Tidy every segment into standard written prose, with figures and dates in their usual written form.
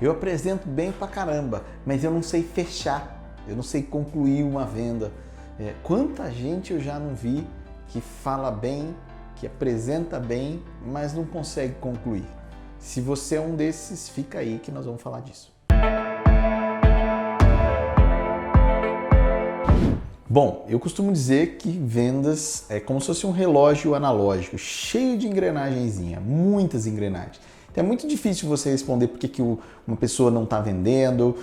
eu apresento bem pra caramba, mas eu não sei fechar, eu não sei concluir uma venda. Quanta gente eu já não vi que fala bem, que apresenta bem, mas não consegue concluir. Se você é um desses, fica aí que nós vamos falar disso. Bom, eu costumo dizer que vendas é como se fosse um relógio analógico, cheio de engrenagenzinha, muitas engrenagens. Então é muito difícil você responder por que uma pessoa não está vendendo,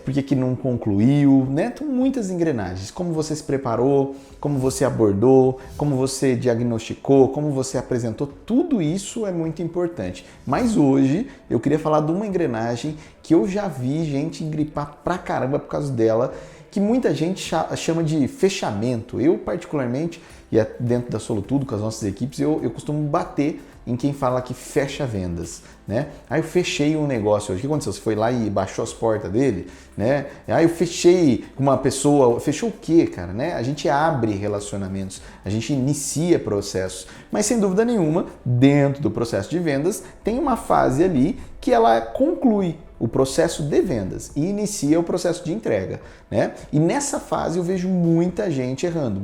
por que não concluiu, né? Tem muitas engrenagens. Como você se preparou, como você abordou, como você diagnosticou, como você apresentou, tudo isso é muito importante. Mas hoje eu queria falar de uma engrenagem que eu já vi gente engripar pra caramba por causa dela, que muita gente chama de fechamento. Eu, particularmente, e dentro da Solutudo, com as nossas equipes, eu costumo bater em quem fala que fecha vendas, né? Aí eu fechei um negócio hoje. O que aconteceu? Você foi lá e baixou as portas dele, né? Aí eu fechei com uma pessoa. Fechou o quê, cara, né? A gente abre relacionamentos, a gente inicia processos. Mas, sem dúvida nenhuma, dentro do processo de vendas, tem uma fase ali que ela conclui o processo de vendas e inicia o processo de entrega, né? E nessa fase eu vejo muita gente errando,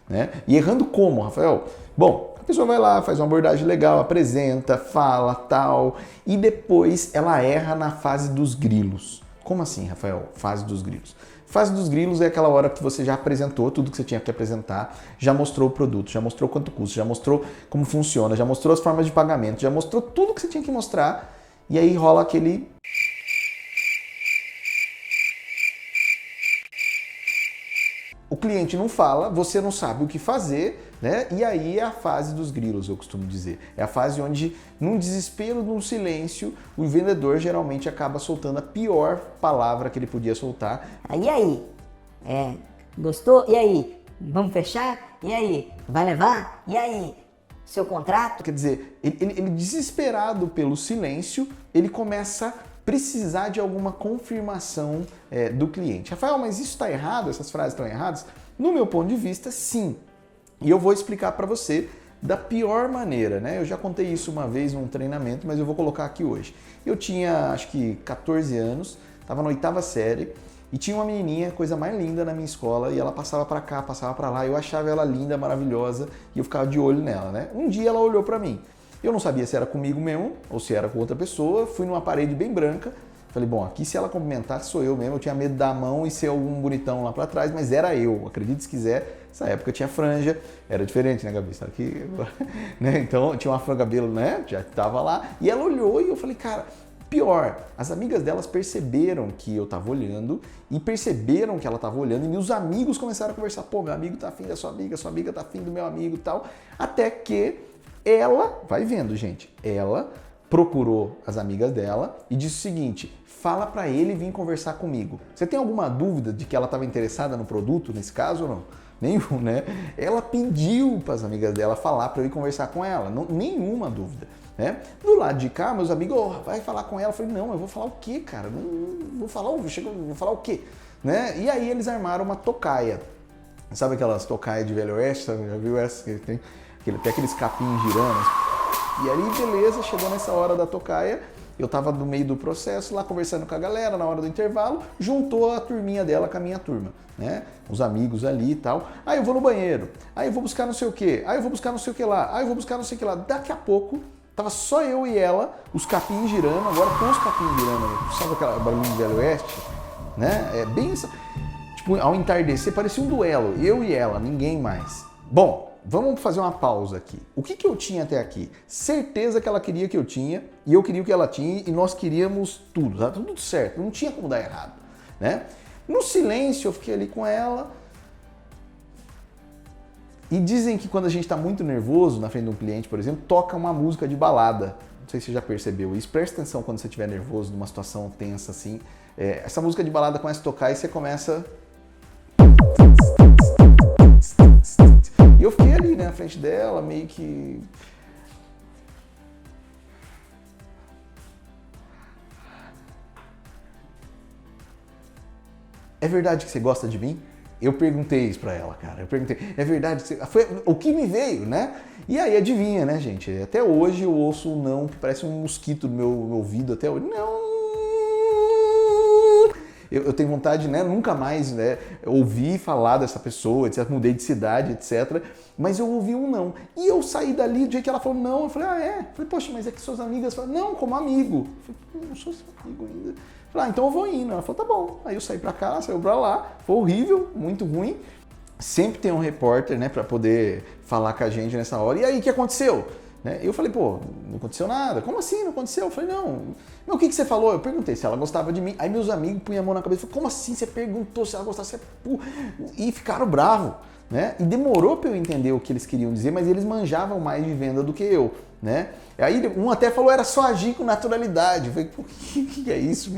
né? E errando como, Rafael? Bom, a pessoa vai lá, faz uma abordagem legal, apresenta, fala, tal, e depois ela erra na fase dos grilos. Como assim, Rafael? Fase dos grilos. Fase dos grilos é aquela hora que você já apresentou tudo que você tinha que apresentar, já mostrou o produto, já mostrou quanto custa, já mostrou como funciona, já mostrou as formas de pagamento, já mostrou tudo que você tinha que mostrar. E aí rola aquele... O cliente não fala, você não sabe o que fazer, né? E aí é a fase dos grilos, eu costumo dizer. É a fase onde, num desespero, num silêncio, o vendedor geralmente acaba soltando a pior palavra que ele podia soltar. E aí? Gostou? E aí? Vamos fechar? E aí? Vai levar? E aí? Seu contrato? Quer dizer, ele desesperado pelo silêncio, ele começa a precisar de alguma confirmação do cliente. Rafael, mas isso está errado? Essas frases estão erradas? No meu ponto de vista, sim. E eu vou explicar para você da pior maneira, né? Eu já contei isso uma vez num treinamento, mas eu vou colocar aqui hoje. Eu tinha, acho que 14 anos, estava na 8ª série, e tinha uma menininha, coisa mais linda na minha escola, e ela passava pra cá, passava pra lá, eu achava ela linda, maravilhosa, e eu ficava de olho nela, né? Um dia ela olhou pra mim. Eu não sabia se era comigo mesmo, ou se era com outra pessoa, fui numa parede bem branca, falei, bom, aqui se ela cumprimentar, sou eu mesmo, eu tinha medo da mão e ser algum bonitão lá pra trás, mas era eu, acredite se quiser, nessa época tinha franja, era diferente, né, Gabi? Sabe que, né? Então tinha uma franja cabelo, né? Já tava lá, e ela olhou e eu falei, cara... Pior, as amigas delas perceberam que eu tava olhando e perceberam que ela tava olhando e os amigos começaram a conversar. Pô, meu amigo tá afim da sua amiga tá afim do meu amigo e tal. Até que ela, vai vendo, gente, ela procurou as amigas dela e disse o seguinte, fala pra ele vir conversar comigo. Você tem alguma dúvida de que ela estava interessada no produto, nesse caso ou não? Nenhum, né? Ela pediu para as amigas dela falar para eu ir conversar com ela, não, nenhuma dúvida. Né? Do lado de cá, meus amigos, vai falar com ela. Eu falei, não, eu vou falar o quê, cara? Não vou falar o quê? Né? E aí eles armaram uma tocaia. Sabe aquelas tocaias de Velho Oeste? Sabe? Já viu essa? Que tem aqueles capinhos girando. E aí, beleza, chegou nessa hora da tocaia, eu tava no meio do processo lá conversando com a galera, na hora do intervalo, juntou a turminha dela com a minha turma, né? Os amigos ali e tal. Aí eu vou no banheiro, aí eu vou buscar não sei o quê, aí eu vou buscar não sei o que lá, aí eu vou buscar não sei o que lá. Daqui a pouco, tava só eu e ela, os capinhos girando, agora com os capinhos girando, sabe aquela barulho de Velho Oeste? Né? É bem isso. Tipo, ao entardecer parecia um duelo, eu e ela, ninguém mais. Bom, vamos fazer uma pausa aqui. O que eu tinha até aqui? Certeza que ela queria que eu tinha, e eu queria o que ela tinha, e nós queríamos tudo, tá tudo certo, não tinha como dar errado, né? No silêncio eu fiquei ali com ela, e dizem que quando a gente está muito nervoso na frente de um cliente, por exemplo, toca uma música de balada. Não sei se você já percebeu isso. Presta atenção quando você estiver nervoso, numa situação tensa assim. Essa música de balada começa a tocar e você começa... E eu fiquei ali, né, na frente dela, meio que... É verdade que você gosta de mim? Eu perguntei isso pra ela, cara. Eu perguntei, é verdade? Foi o que me veio, né? E aí, adivinha, né, gente? Até hoje eu ouço um não que parece um mosquito no meu ouvido até hoje. Não! Eu tenho vontade, né, nunca mais, né, ouvir falar dessa pessoa, etc. Mudei de cidade, etc. Mas eu ouvi um não. E eu saí dali, do dia que ela falou não, eu falei, ah, é? Eu falei, poxa, mas é que suas amigas falam, não, como amigo. Eu falei, não sou seu amigo ainda. Eu falei, ah, então eu vou indo. Ela falou, tá bom. Aí eu saí pra cá, saiu pra lá, foi horrível, muito ruim. Sempre tem um repórter, né, pra poder falar com a gente nessa hora. E aí, o que aconteceu? Né? Eu falei, pô, não aconteceu nada. Como assim não aconteceu? Eu falei, não. Meu, o que você falou? Eu perguntei se ela gostava de mim. Aí meus amigos punham a mão na cabeça e falaram, como assim você perguntou se ela gostava? E ficaram bravos. Né? E demorou para eu entender o que eles queriam dizer, mas eles manjavam mais de venda do que eu. Né? Aí um até falou, era só agir com naturalidade. Eu falei, o que é isso?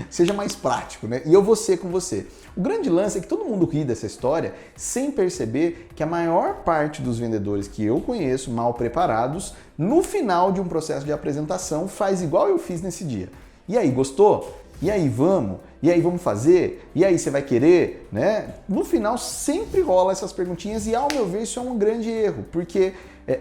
Seja mais prático, né? E eu vou ser com você. O grande lance é que todo mundo ri dessa história sem perceber que a maior parte dos vendedores que eu conheço, mal preparados, no final de um processo de apresentação, faz igual eu fiz nesse dia. E aí, gostou? E aí, vamos? E aí, vamos fazer? E aí, você vai querer? Né? No final, sempre rola essas perguntinhas e, ao meu ver, isso é um grande erro, porque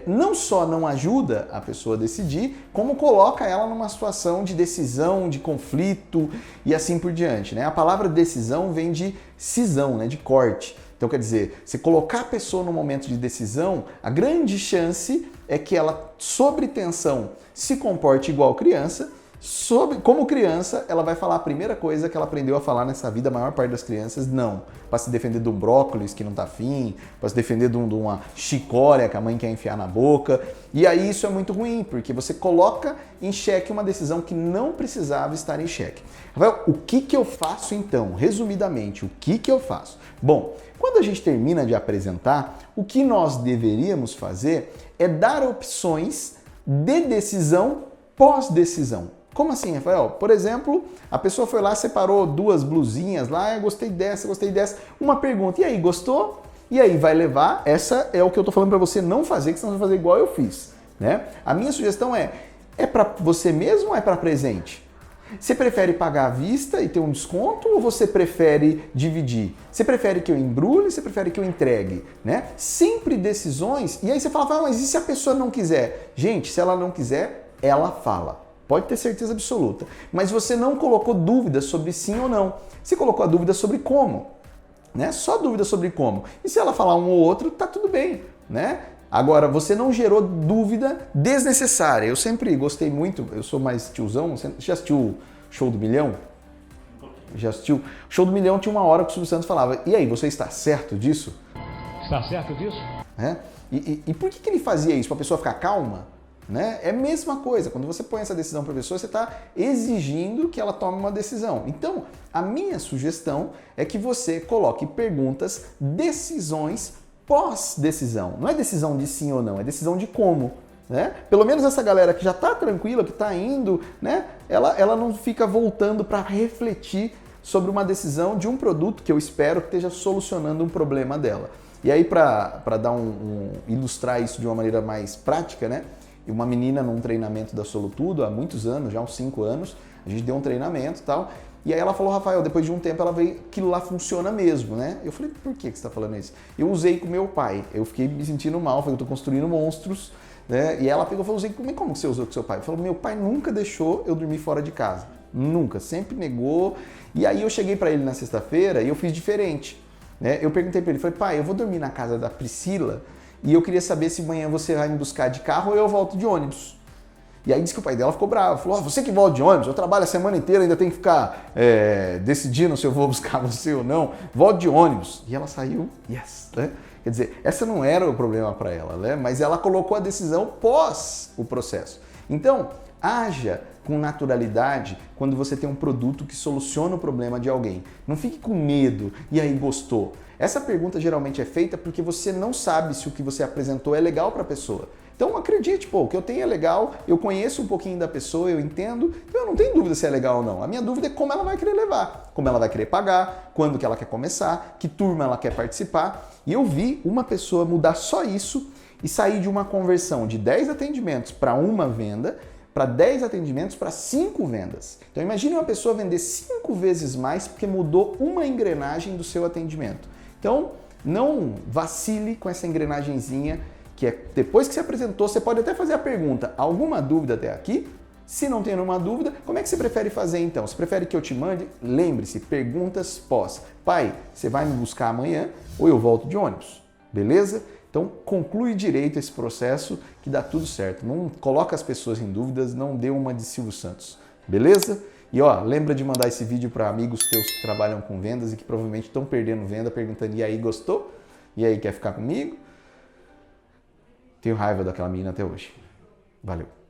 não só não ajuda a pessoa a decidir, como coloca ela numa situação de decisão, de conflito e assim por diante. Né? A palavra decisão vem de cisão, né? De corte. Então, quer dizer, se colocar a pessoa no momento de decisão, a grande chance é que ela, sob tensão, se comporte igual criança. Como criança, ela vai falar a primeira coisa que ela aprendeu a falar nessa vida, a maior parte das crianças, não. Para se defender do brócolis que não tá afim, para se defender de uma chicória que a mãe quer enfiar na boca. E aí isso é muito ruim, porque você coloca em xeque uma decisão que não precisava estar em xeque. Rafael, o que eu faço então? Resumidamente, o que eu faço? Bom, quando a gente termina de apresentar, o que nós deveríamos fazer é dar opções de decisão pós-decisão. Como assim, Rafael? Por exemplo, a pessoa foi lá, separou duas blusinhas lá, eu gostei dessa, gostei dessa. Uma pergunta, e aí, gostou? E aí, vai levar? Essa é o que eu tô falando para você não fazer, que senão você vai fazer igual eu fiz. Né? A minha sugestão é para você mesmo ou é para presente? Você prefere pagar à vista e ter um desconto ou você prefere dividir? Você prefere que eu embrulhe ou você prefere que eu entregue? Né? Sempre decisões, e aí você fala, mas e se a pessoa não quiser? Gente, se ela não quiser, ela fala. Pode ter certeza absoluta. Mas você não colocou dúvidas sobre sim ou não. Você colocou a dúvida sobre como. Né? Só dúvida sobre como. E se ela falar um ou outro, tá tudo bem. Né? Agora, você não gerou dúvida desnecessária. Eu sempre gostei muito, eu sou mais tiozão. Você já assistiu o Show do Milhão? Já assistiu? O Show do Milhão tinha uma hora que o Silvio Santos falava, e aí, você está certo disso? Está certo disso? E por que ele fazia isso? Para a pessoa ficar calma? Né? É a mesma coisa, quando você põe essa decisão para a pessoa, você está exigindo que ela tome uma decisão. Então, a minha sugestão é que você coloque perguntas, decisões pós-decisão. Não é decisão de sim ou não, é decisão de como. Né? Pelo menos essa galera que já está tranquila, que está indo, né? ela não fica voltando para refletir sobre uma decisão de um produto que eu espero que esteja solucionando um problema dela. E aí, para dar ilustrar isso de uma maneira mais prática, né? Uma menina num treinamento da Solutudo, há muitos anos, já uns 5 anos, a gente deu um treinamento e tal, e aí ela falou, Rafael, depois de um tempo ela veio, aquilo lá funciona mesmo, né? Eu falei, por que você está falando isso? Eu usei com meu pai, eu fiquei me sentindo mal, falei, eu estou construindo monstros, né? E ela pegou e falou, como você usou com seu pai? Eu falei, meu pai nunca deixou eu dormir fora de casa, nunca, sempre negou, e aí eu cheguei para ele na sexta-feira e eu fiz diferente, né? Eu perguntei para ele, falei, pai, eu vou dormir na casa da Priscila, e eu queria saber se amanhã você vai me buscar de carro ou eu volto de ônibus. E aí disse que o pai dela ficou bravo. Falou, você que volta de ônibus, eu trabalho a semana inteira, ainda tenho que ficar decidindo se eu vou buscar você ou não. Volto de ônibus. E ela saiu, yes. Né? Quer dizer, essa não era o problema para ela, né? Mas ela colocou a decisão pós o processo. Então, haja com naturalidade quando você tem um produto que soluciona o problema de alguém. Não fique com medo, e aí gostou? Essa pergunta geralmente é feita porque você não sabe se o que você apresentou é legal para a pessoa. Então acredite, o que eu tenho é legal, eu conheço um pouquinho da pessoa, eu entendo, então eu não tenho dúvida se é legal ou não. A minha dúvida é como ela vai querer levar, como ela vai querer pagar, quando que ela quer começar, que turma ela quer participar. E eu vi uma pessoa mudar só isso e sair de uma conversão de 10 atendimentos para uma venda, para 10 atendimentos para 5 vendas. Então imagine uma pessoa vender 5 vezes mais porque mudou uma engrenagem do seu atendimento. Então, não vacile com essa engrenagenzinha, que é depois que você apresentou, você pode até fazer a pergunta, alguma dúvida até aqui? Se não tem nenhuma dúvida, como é que você prefere fazer então? Você prefere que eu te mande? Lembre-se, perguntas pós. Pai, você vai me buscar amanhã ou eu volto de ônibus? Beleza? Então conclui direito esse processo que dá tudo certo. Não coloca as pessoas em dúvidas, não dê uma de Silvio Santos. Beleza? E ó, lembra de mandar esse vídeo para amigos teus que trabalham com vendas e que provavelmente estão perdendo venda, perguntando, e aí, gostou? E aí, quer ficar comigo? Tenho raiva daquela menina até hoje. Valeu.